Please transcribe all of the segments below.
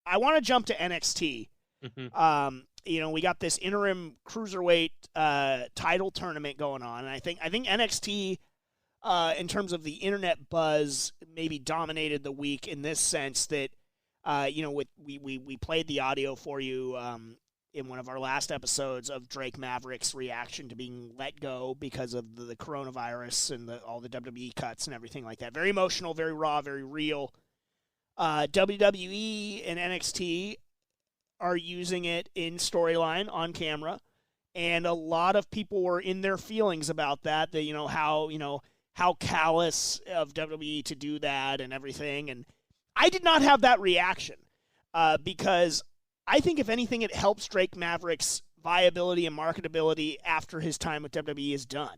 I want to jump to NXT. Hmm. We got this interim cruiserweight title tournament going on, and I think NXT, in terms of the internet buzz, maybe dominated the week in this sense that, we played the audio for you in one of our last episodes of Drake Maverick's reaction to being let go because of the coronavirus and all the WWE cuts and everything like that. Very emotional, very raw, very real. WWE and NXT are using it in storyline on camera, and a lot of people were in their feelings about that. That how callous of WWE to do that and everything. And I did not have that reaction because I think if anything, it helps Drake Maverick's viability and marketability after his time with WWE is done.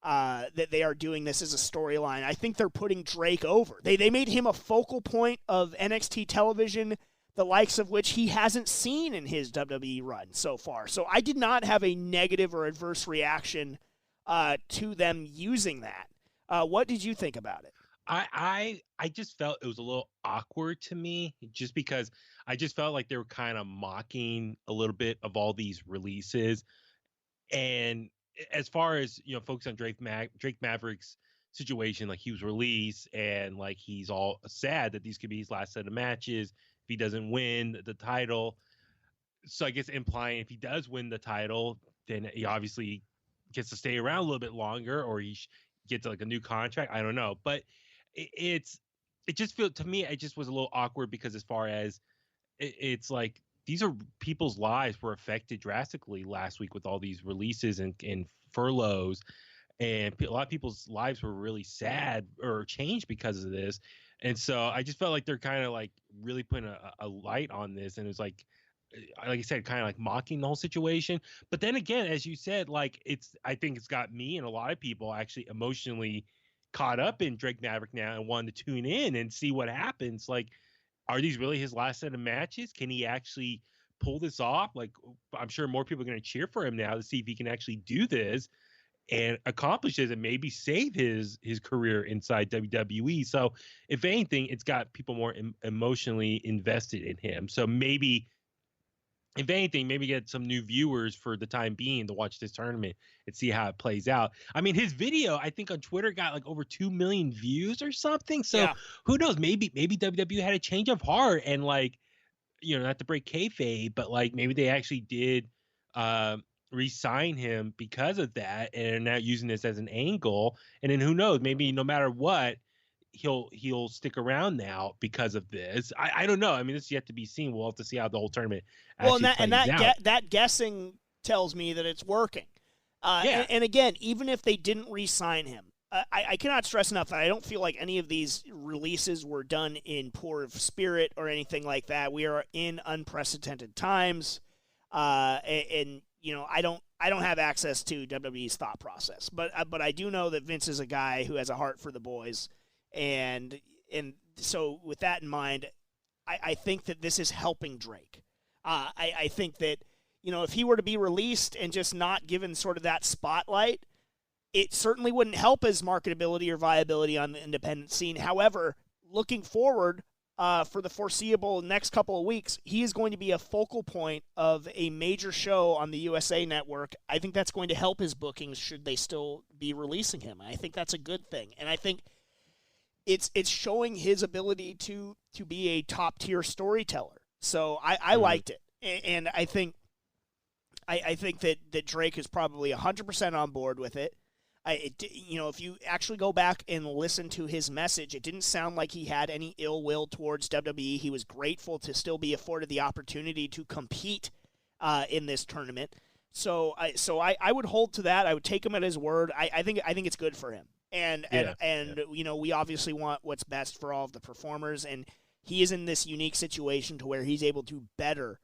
That they are doing this as a storyline. I think they're putting Drake over. They made him a focal point of NXT television, the likes of which he hasn't seen in his WWE run so far. So I did not have a negative or adverse reaction to them using that. What did you think about it? I just felt it was a little awkward to me, just because I just felt like they were kind of mocking a little bit of all these releases. And as far as focus on Drake Maverick's situation, like he was released and like he's all sad that these could be his last set of matches if he doesn't win the title. So I guess implying if he does win the title, then he obviously gets to stay around a little bit longer, or he gets like a new contract. I don't know, but it's it just felt to me, it just was a little awkward, because as far as it's like these are people's lives were affected drastically last week with all these releases and furloughs, and a lot of people's lives were really sad or changed because of this. And so I just felt like they're kind of like really putting a light on this, and it was like I said, kind of like mocking the whole situation. But then again, as you said, like I think it's got me and a lot of people actually emotionally caught up in Drake Maverick now and wanted to tune in and see what happens. Like, are these really his last set of matches? Can he actually pull this off? Like, I'm sure more people are going to cheer for him now to see if he can actually do this and accomplish this and maybe save his career inside WWE. So, if anything, it's got people more emotionally invested in him. So maybe, if anything, maybe get some new viewers for the time being to watch this tournament and see how it plays out. I mean, his video, I think on Twitter got like over 2 million views or something. So Yeah. who knows? Maybe WWE had a change of heart and like, not to break kayfabe, but like maybe they actually did re-sign him because of that, and are now using this as an angle. And then who knows? Maybe no matter what, he'll stick around now because of this. I don't know. I mean, it's yet to be seen. We'll have to see how the whole tournament Well, and actually that and plays that out. that guessing tells me that it's working. Yeah. And again, even if they didn't re-sign him, I cannot stress enough that I don't feel like any of these releases were done in poor spirit or anything like that. We are in unprecedented times, and I don't have access to WWE's thought process, but I do know that Vince is a guy who has a heart for the boys, and so with that in mind, I think that this is helping Drake. I think that if he were to be released and just not given sort of that spotlight, it certainly wouldn't help his marketability or viability on the independent scene. However, looking forward for the foreseeable next couple of weeks, he is going to be a focal point of a major show on the USA Network. I think that's going to help his bookings should they still be releasing him. I think that's a good thing, and I think it's showing his ability to be a top tier storyteller. So I Mhm. liked it, and I think that Drake is probably 100% on board with it. If you actually go back and listen to his message, it didn't sound like he had any ill will towards WWE. He was grateful to still be afforded the opportunity to compete in this tournament. So I would hold to that. I would take him at his word. I think it's good for him. And and Yeah. Yeah. and we obviously want what's best for all of the performers, and he is in this unique situation to where he's able to better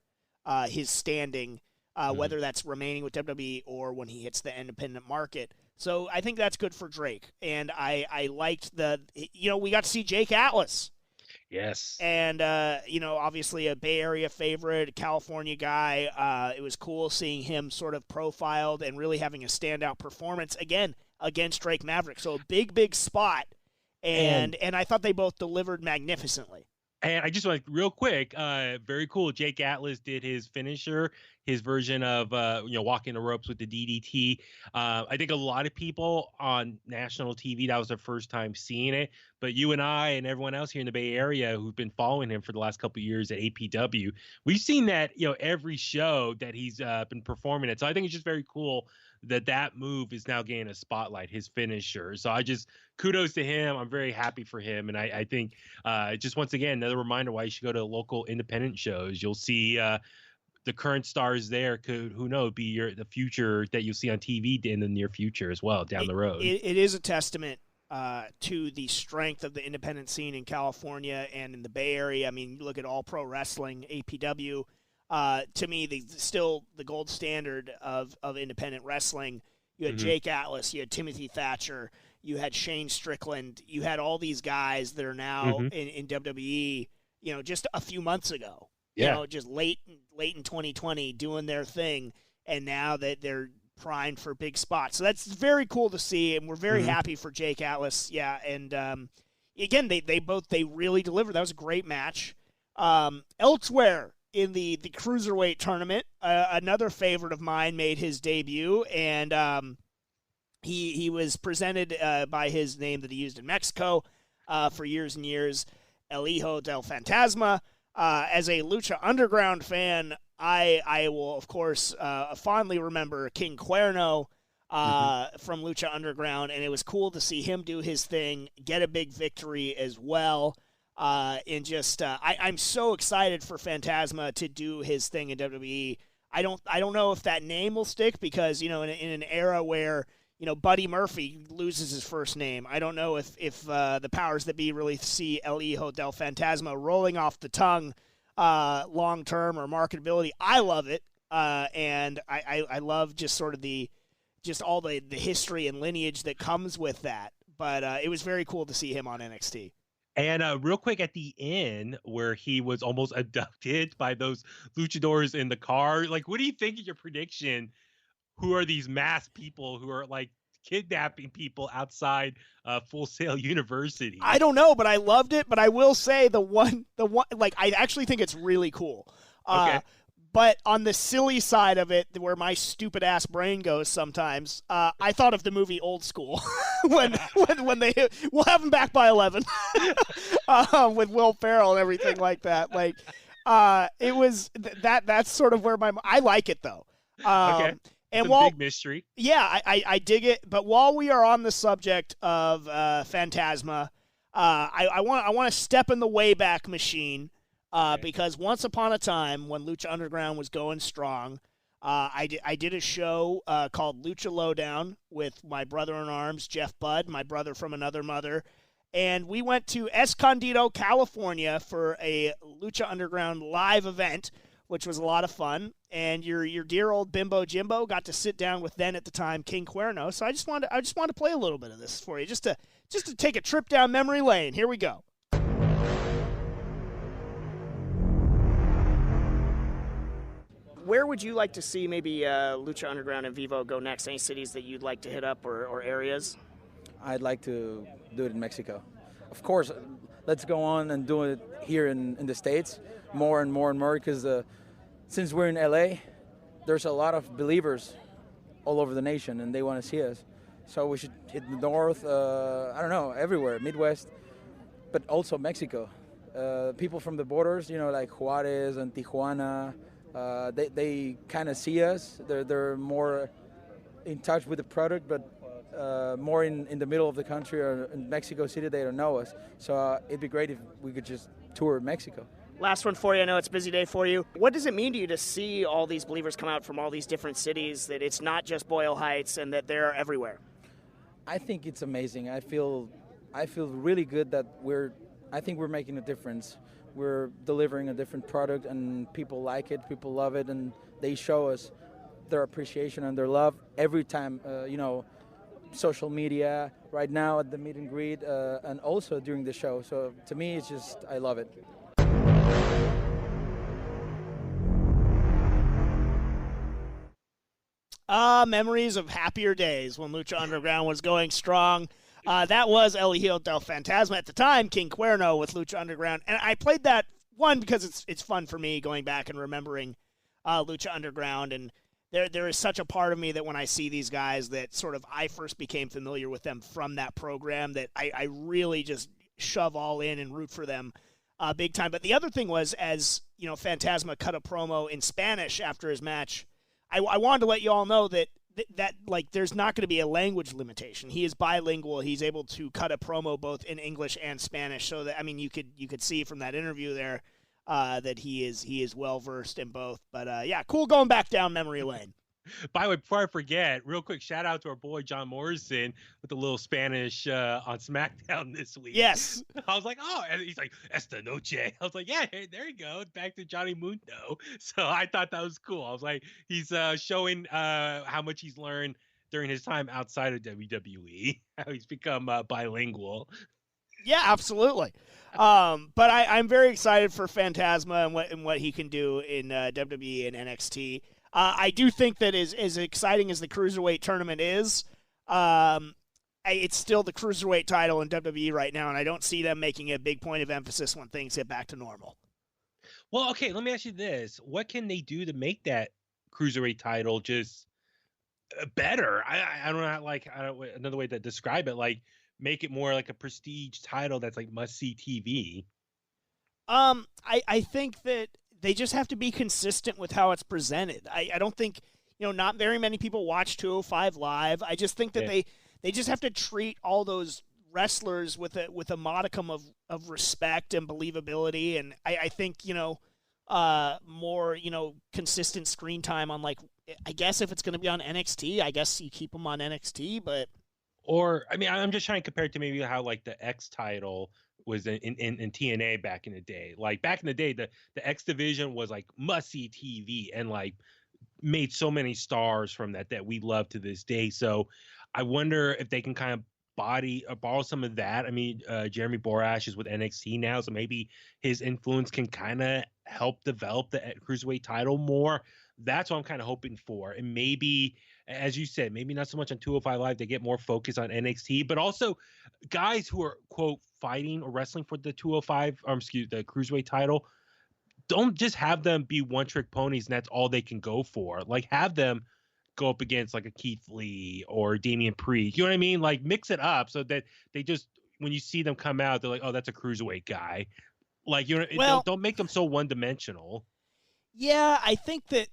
his standing, Mhm. whether that's remaining with WWE or when he hits the independent market. So I think that's good for Drake. And I liked we got to see Jake Atlas. Yes. And, obviously a Bay Area favorite, a California guy. It was cool seeing him sort of profiled and really having a standout performance, again, against Drake Maverick. So a big, big spot. And And I thought they both delivered magnificently. And I just want real quick, very cool. Jake Atlas did his finisher, his version of walking the ropes with the DDT. I think a lot of people on national TV, that was their first time seeing it. But you and I and everyone else here in the Bay Area who've been following him for the last couple of years at APW, we've seen that every show that he's been performing it. So I think it's just very cool that move is now getting a spotlight, his finisher. So I just kudos to him. I'm very happy for him. And I think just once again, another reminder why you should go to local independent shows. You'll see the current stars there could, who knows, be the future that you'll see on TV in the near future as well down the road. It is a testament to the strength of the independent scene in California and in the Bay Area. I mean, look at All Pro Wrestling, APW. To me, still the gold standard of independent wrestling. You had Jake Atlas, you had Timothy Thatcher, you had Shane Strickland, you had all these guys that are now in WWE, just a few months ago. Yeah. Just late in 2020 doing their thing, and now that they're primed for big spots. So that's very cool to see, and we're very happy for Jake Atlas. Yeah, and again, they really delivered. That was a great match. Elsewhere in the Cruiserweight tournament, another favorite of mine made his debut, and he was presented by his name that he used in Mexico for years and years, El Hijo del Fantasma. As a Lucha Underground fan, I will, of course, fondly remember King Cuerno from Lucha Underground, and it was cool to see him do his thing, get a big victory as well. And just I'm so excited for Fantasma to do his thing in WWE. I don't know if that name will stick because in an era where Buddy Murphy loses his first name. I don't know if the powers that be really see El Hijo del Fantasma rolling off the tongue long term or marketability. I love it, and I love just sort of all the history and lineage that comes with that. But it was very cool to see him on NXT. And real quick, at the end where he was almost abducted by those luchadors in the car, like, what do you think of your prediction? Who are these masked people who are like kidnapping people outside Full Sail University? I don't know, but I loved it. But I will say the one, like, I actually think it's really cool. Okay. But on the silly side of it, where my stupid ass brain goes sometimes, I thought of the movie Old School when they we'll have them back by 11 with Will Ferrell and everything like that. Like, it was that's sort of where I like it though. Okay. And big mystery. Yeah, I dig it. But while we are on the subject of Fantasma, I want to step in the Wayback Machine. Because once upon a time, when Lucha Underground was going strong, I did a show called Lucha Lowdown with my brother-in-arms, Jeff Budd, my brother from another mother. And we went to Escondido, California for a Lucha Underground live event, which was a lot of fun. And your dear old Bimbo Jimbo got to sit down with then at the time King Cuerno. So I just wanted to play a little bit of this for you, just to take a trip down memory lane. Here we go. Where would you like to see maybe Lucha Underground and Vivo go next? Any cities that you'd like to hit up or areas? I'd like to do it in Mexico. Of course, let's go on and do it here in the States more and more and more because since we're in LA, there's a lot of believers all over the nation and they want to see us. So we should hit the north, I don't know, everywhere, Midwest, but also Mexico. People from the borders, like Juarez and Tijuana, they kind of see us. They're more in touch with the product, but more in the middle of the country or in Mexico City, they don't know us. So it'd be great if we could just tour Mexico. Last one for you. I know it's a busy day for you. What does it mean to you to see all these believers come out from all these different cities, that it's not just Boyle Heights and that they're everywhere? I think it's amazing. I feel really good that I think we're making a difference. We're delivering a different product and people like it, people love it, and they show us their appreciation and their love every time, social media, right now at the meet and greet, and also during the show. So to me, it's just, I love it. Memories of happier days when Lucha Underground was going strong. That was El Hijo del Fantasma at the time, King Cuerno with Lucha Underground, and I played that one because it's fun for me going back and remembering Lucha Underground, and there is such a part of me that when I see these guys that sort of I first became familiar with them from that program that I really just shove all in and root for them big time. But the other thing was, as you know, Fantasma cut a promo in Spanish after his match. I wanted to let you all know that like there's not going to be a language limitation. He is bilingual. He's able to cut a promo both in English and Spanish. So that, I mean, you could see from that interview there that he is well versed in both. But yeah, cool going back down memory lane. By the way, before I forget, real quick, shout out to our boy John Morrison with a little Spanish on SmackDown this week. Yes. I was like, oh, and he's like, esta noche. I was like, yeah, hey, there you go. Back to Johnny Mundo. So I thought that was cool. I was like, he's showing how much he's learned during his time outside of WWE, how he's become bilingual. Yeah, absolutely. But I'm very excited for Fantasma and what he can do in WWE and NXT. I do think that as exciting as the Cruiserweight tournament is, it's still the Cruiserweight title in WWE right now, and I don't see them making a big point of emphasis when things get back to normal. Well, okay, let me ask you this. What can they do to make that Cruiserweight title just better? I don't know, another way to describe it, like make it more like a prestige title that's like must-see TV. I think that they just have to be consistent with how it's presented. I don't think, not very many people watch 205 Live. I just think that they just have to treat all those wrestlers with a modicum of respect and believability. And I think, more, consistent screen time on, like, I guess if it's going to be on NXT, I guess you keep them on NXT, but. Or, I mean, I'm just trying to compare it to maybe how, like, the X title was in TNA back in the day. Like back in the day, the X division was like must-see TV and like made so many stars from that we love to this day. So I wonder if they can kind of borrow some of that. I mean, Jeremy Borash is with NXT now, so maybe his influence can kind of help develop the Cruiserweight title more. That's what I'm kind of hoping for. And maybe, as you said, maybe not so much on 205 Live, they get more focus on NXT, but also guys who are, quote, fighting or wrestling for the the Cruiserweight title, don't just have them be one-trick ponies and that's all they can go for. Like, have them go up against, like, a Keith Lee or Damian Priest. You know what I mean? Like, mix it up so that they just, when you see them come out, they're like, oh, that's a Cruiserweight guy. Like, don't make them so one-dimensional. Yeah, I think that,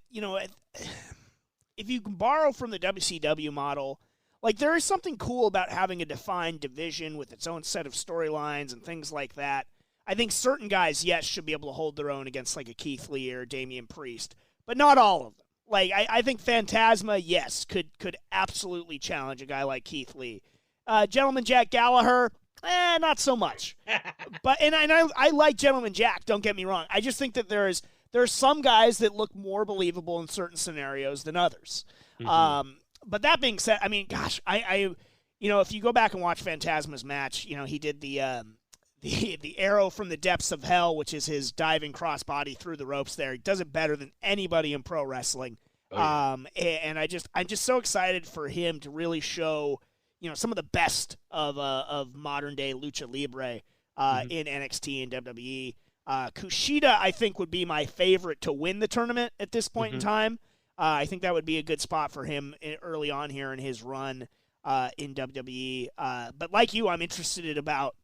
if you can borrow from the WCW model, like there is something cool about having a defined division with its own set of storylines and things like that. I think certain guys, yes, should be able to hold their own against like a Keith Lee or Damian Priest, but not all of them. Like I think Phantasma, yes, could absolutely challenge a guy like Keith Lee. Gentleman Jack Gallagher, not so much. But I like Gentleman Jack, don't get me wrong. I just think that there are some guys that look more believable in certain scenarios than others. Mm-hmm. But that being said, I mean, gosh, I if you go back and watch Phantasma's match, he did the arrow from the depths of hell, which is his diving crossbody through the ropes there. He does it better than anybody in pro wrestling. Oh, yeah. And I'm just so excited for him to really show, some of the best of modern day lucha libre in NXT and WWE. Kushida, I think, would be my favorite to win the tournament at this point in time. I think that would be a good spot for him early on here in his run in WWE. But like you, I'm interested about,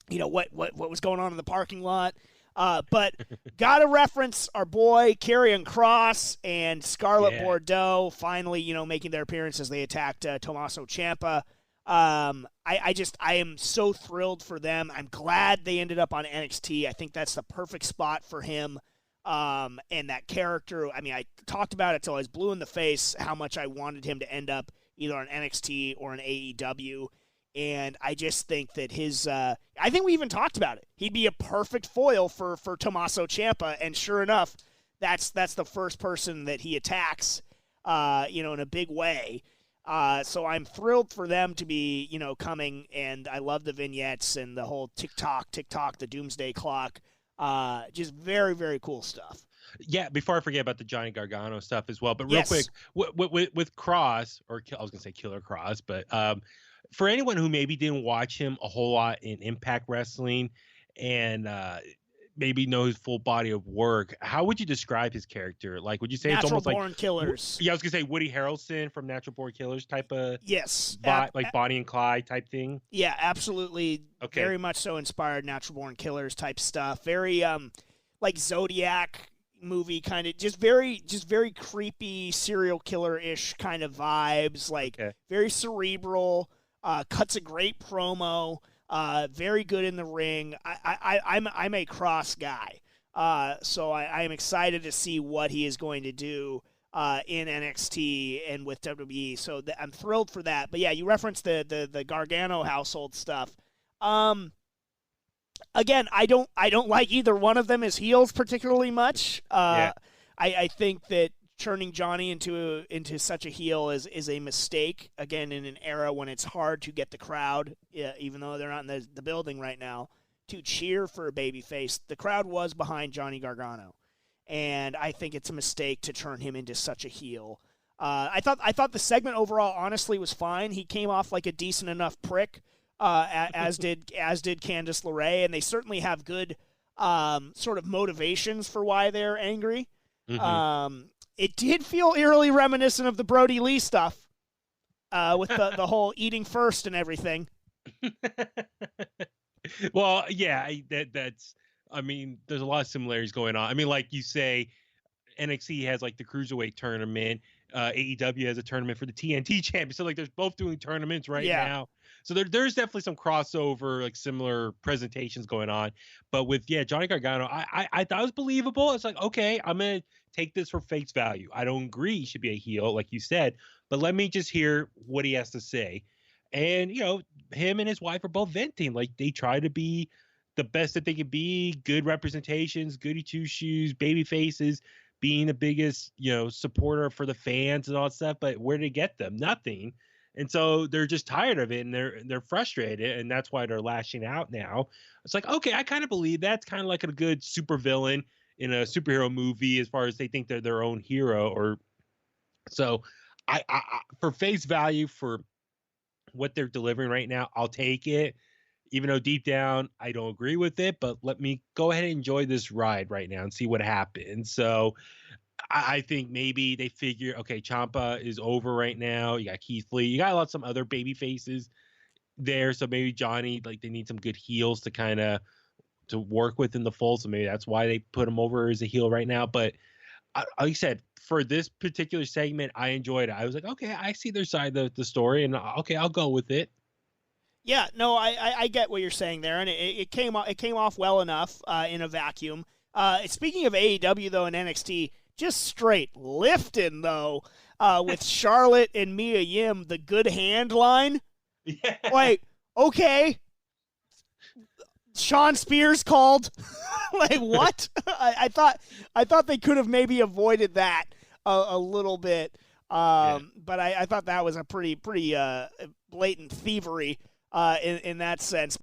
what was going on in the parking lot. But got to reference our boy Karrion Kross and Scarlett Bordeaux finally, making their appearance as they attacked Tommaso Ciampa. I am so thrilled for them. I'm glad they ended up on NXT. I think that's the perfect spot for him. And that character, I mean, I talked about it till I was blue in the face how much I wanted him to end up either on NXT or on AEW. And I just think that I think we even talked about it. He'd be a perfect foil for Tommaso Ciampa. And sure enough, that's the first person that he attacks, in a big way. So I'm thrilled for them to be, coming, and I love the vignettes and the whole TikTok, the Doomsday Clock. Just very, very cool stuff. Yeah, before I forget about the Johnny Gargano stuff as well, but real quick, with Kross, or I was going to say Killer Kross, but for anyone who maybe didn't watch him a whole lot in Impact Wrestling and maybe know his full body of work, how would you describe his character? Like, would you say it's Natural almost like Born Killers? Yeah, I was gonna say Woody Harrelson from Natural Born Killers type of Yes, like Bonnie and Clyde type thing. Yeah, absolutely. Okay. Very much so inspired Natural Born Killers type stuff. Very like Zodiac movie kind of, just very creepy serial killer-ish kind of vibes. Like very cerebral. Cuts a great promo. Very good in the ring. I'm a Cross guy. So I am excited to see what he is going to do in NXT and with WWE. So I'm thrilled for that. But yeah, you referenced the Gargano household stuff. Again, I don't like either one of them as heels particularly much. I think that turning Johnny into such a heel is a mistake. Again, in an era when it's hard to get the crowd, even though they're not in the building right now, to cheer for a babyface. The crowd was behind Johnny Gargano, and I think it's a mistake to turn him into such a heel. I thought the segment overall honestly was fine. He came off like a decent enough prick, as did Candice LeRae, and they certainly have good sort of motivations for why they're angry. Mm-hmm. It did feel eerily reminiscent of the Brody Lee stuff, with the whole eating first and everything. Well, yeah, that's. I mean, there's a lot of similarities going on. I mean, like you say, NXT has like the Cruiserweight tournament. AEW has a tournament for the TNT champion. So like, they're both doing tournaments right now. So there's definitely some crossover, like similar presentations going on. But with Johnny Gargano, I thought it was believable. It's like, okay, I'm gonna take this for face value. I don't agree he should be a heel, like you said, but let me just hear what he has to say. And him and his wife are both venting. Like, they try to be the best that they can be, good representations, goody two shoes, baby faces, being the biggest, supporter for the fans and all that stuff. But where did it get them? Nothing. And so they're just tired of it, and they're frustrated, and that's why they're lashing out now. It's like, okay, I kind of believe that's kind of like a good supervillain in a superhero movie, as far as they think they're their own hero. Or so I for face value, for what they're delivering right now, I'll take it, even though deep down I don't agree with it. But let me go ahead and enjoy this ride right now and see what happens. So I think maybe they figure, okay, Ciampa is over right now. You got Keith Lee, you got some other baby faces there. So maybe Johnny, like, they need some good heels to kind of to work with in the fold. So maybe that's why they put him over as a heel right now. But like I said, for this particular segment, I enjoyed it. I was like, okay, I see their side of the story, and okay, I'll go with it. Yeah, no, I get what you're saying there, and it came off well enough in a vacuum. Speaking of AEW though, and NXT, just straight lifting though, with Charlotte and Mia Yim, the good hand line. Yeah. Like, okay, Sean Spears called. Like, what? I thought they could have maybe avoided that a little bit. But I thought that was a pretty blatant thievery in that sense.